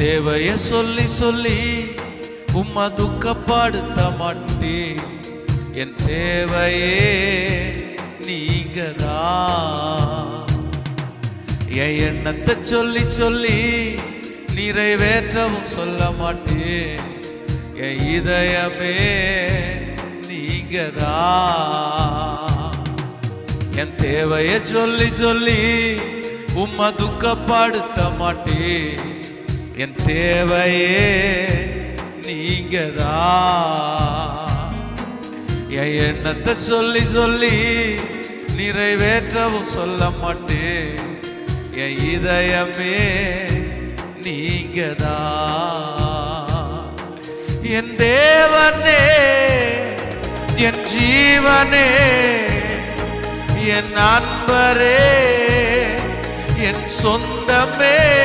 தேவைய சொல்லி சொல்லி உம்மை துக்கப்படுத்த மாட்டேன். என் தேவையே நீங்கதான். என் எண்ணத்தை சொல்லி சொல்லி நிறைவேற்றவும் சொல்ல மாட்டேன். என் இதயமே நீங்கதான். என் தேவைய சொல்லி சொல்லி உம்மை துக்கப்படுத்த மாட்டேன். என் தேவையே நீங்கதான். என் எண்ணத்தை சொல்லி சொல்லி நிறைவேற்றவும் சொல்ல மாட்டேன். என் இதயமே நீங்கதான். என் தேவனே, என் ஜீவனே, என் நண்பரே, என் சொந்தமே,